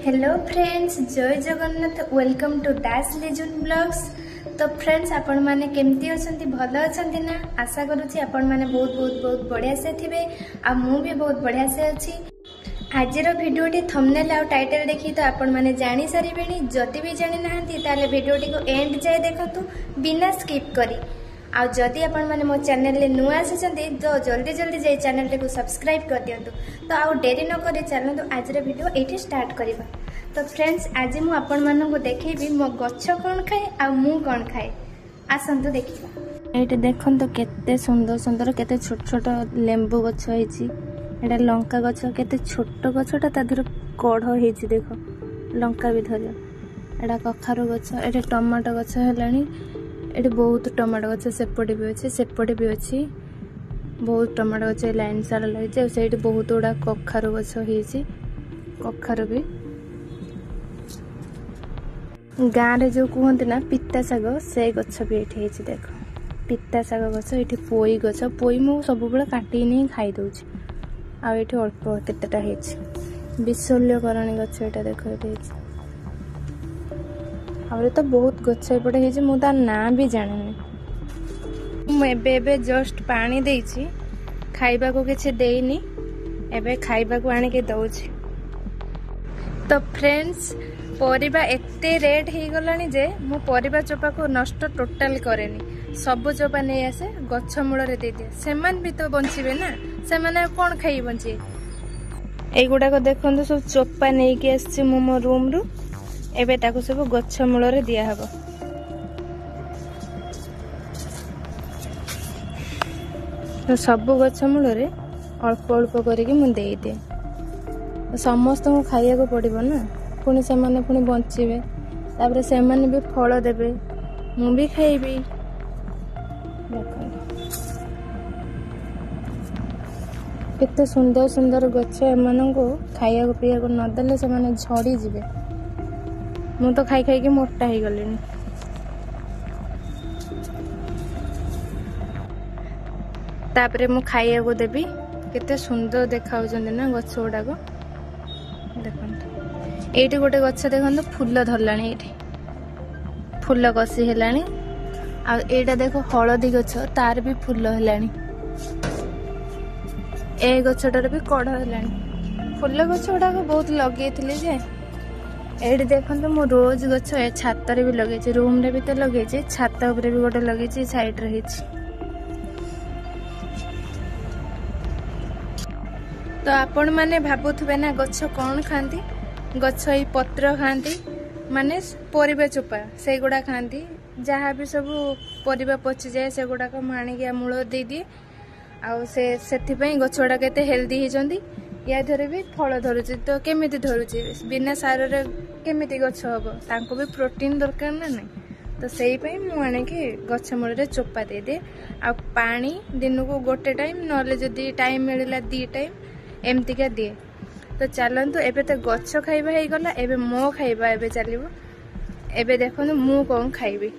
Hello friends, जय Jagannath. Welcome to Das legend blogs. तो friends, आपण माने केमती अछंती? भलो अछंती ना? आशा करूची आपण माने बहुत बहुत बहुत बढ़िया से थिबे आ मु भी बहुत बढ़िया से अछि। आजिर भिडियोटी थंबनेल आ टाइटल देखि तो आपण माने जानि सारिबेनी। जति भी जानि नाहंती ताले भिडियोटी को एंड जाय देखंतु बिना स्किप करी। आ जदि आपण माने मो चैनल ले नुआ आछंती तो जल्दी जल्दी जाई चैनल को सब्सक्राइब कर दियंतु। तो आउ देरी न करी चलंतु आजिर वीडियो एठी स्टार्ट करिबा। तो फ्रेंड्स, आज मु आपण मानन को देखेबी मो गच्छ कोन खाए आ मु कोन खाए। आसंतु देखिबा। एठी देखंतु केते सुंदर सुंदर केते छोट छोट लेंबू गच्छ हेची। एटा लंका गच्छ, केते छोट गच्छटा तादर कढ हेची। देखो लंका भी धरियो। एटा कखारु गच्छ, एटा टमाटो गच्छ हेलानी। एटी बहुत टमाटो गच्छ सेपटे भी अछि, सेपटे भी अछि। बहुत टमाटो गच्छ लाइन सारा लगे। सेठी बहुत गुड़ा कखारु गच्छ हेची। कखारु भी गाँव रे जो कहते ना पिता शाग, से गच्छ भी एठी हेची। देखो पिता शाग गच्छ, एठी पोई गच्छ। पोई मु सब बेले काटी नहीं खाई दउची। आ एठी अल्प केतेटा हेची। विशल्यकरणी गच्छ एटा देखो एठी हेची। आउरे तो बहुत गच्छ एपटे हेची, मु ता ना भी जाने। मु एबे जस्ट पानी देइची, खाइबा को किछि देइनी। एबे खाइबा को आनी के दउची। तो फ्रेंड्स, परिबा एते रेट हे गलानी जे मु परिबा चोपा को नष्ट टोटल करेनी। सब चोपा नै आसे गच्छ मूल रे दे दे। सेमान भी तो बंचिबे ना, सेमाने कोन खाई बंची। एई गुडा को देखंतु सब चोपा नै के आछि मु मो रूम रु। एबे ताको सब गच्छ मूल रे दिया हबो। तो सब गच्छ मूल रे अल्प अल्प करके मु देई दे। समस्त को खाइया को पड़िबो ना, पुणी से माने पुणी बंचिबे। तापरे से माने भी फल देबे, मु भी खाइबी। देखो केते सुंदर सुंदर गच्छ। एमान को खाइया को पिया को न देले से माने झड़ी जिबे। मु तो खाई खाई के मोटा ही गलिनी। तापरे मु खाइया को देबी। केते सुंदर देखाउ जंदे ना गच्छ गुडा को। देखंतु एठी गोटे गच्छ देखंतु फूल धरलानी। एठी फूल कसी हेलानी। आ एटा देखो हळदी गच्छ, तार भी फूल हेलानी। ए गच्छटार भी कढ हेलानी। फूल गच्छ गुडा को बहुत लगेइथिले जे। एठी देखंतु मो रोज गच्छ ए छात रे भी लगेछि, रूम रे भी तो लगेछि, छात ऊपर भी गोटे लगेछि, साइड रे हेछि। तो आपण माने भाबुथबे ना गच्छ कोन खांती? गच्छ ई पत्र खांती, माने परिबा चोपा से गुडा खांती। जहाँ भी सब परिबा पचि जाए से गुडा को माणी के मूल दे दिए। आ से सेथि पई गच्छ गुडा केते हेल्दी हे जंदी। या धरे भी फल धरुछि, तो केमिति धरुछि? बिना सार रे केमिति गच्छ हबो? तांको भी प्रोटीन दरकार ना नहीं। तो सेही पई मु आने के गच्छ मूल रे चोपा दे दे। आ पानी दिन को गोटे टाइम, नले जदी टाइम मिलिला 2 टाइम एमती का दिए। तो चलंतु एबे तो गच्छ खाइबा हे गला। एबे मो खाइबा एबे चलिबो। एबे देखो मु कोन खाइबी।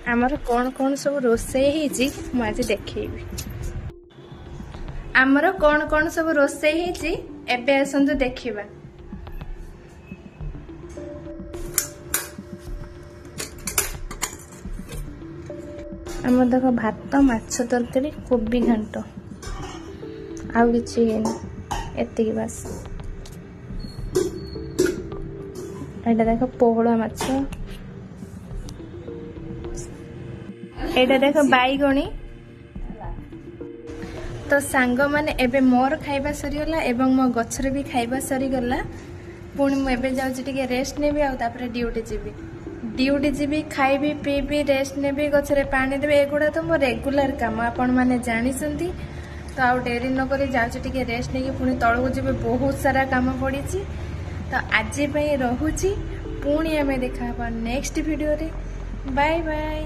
हमर कोन कोन सब रोसे हेची मु आज देखैबी। हमर कोन कोन सब रोसे हेची एबे असंतु देखिबा। हमर देखो भात, माछ तरकारी, कोबी घांट। आउ किछि हेनी, एतिकी बस। एटा देखो पोहड़ा माछ। एटा देखो बाईगणी। तो सांग माने एबे मोर खाइबा सरीगला एवं मो गच्छरे भी खाइबा सरीगला। पुणी मु एबे जाउछि टिके रेस्ट नेबी। आ तापरे ड्यूटी जीबी, खाइबी, पीबी, रेस्ट नेबी, गच्छरे पानी देबे। एगुडा तो मो रेगुलर काम, आपण माने जानिसंती। तो आउ डेरी न करी जाउछि टिके रेस्ट नेकी पुणी तळको जीबे। बहुत सारा काम पड़ीछि। तो आज पई रहुछि। पुणी हमें देखा नेक्स्ट वीडियो रे। Bye bye.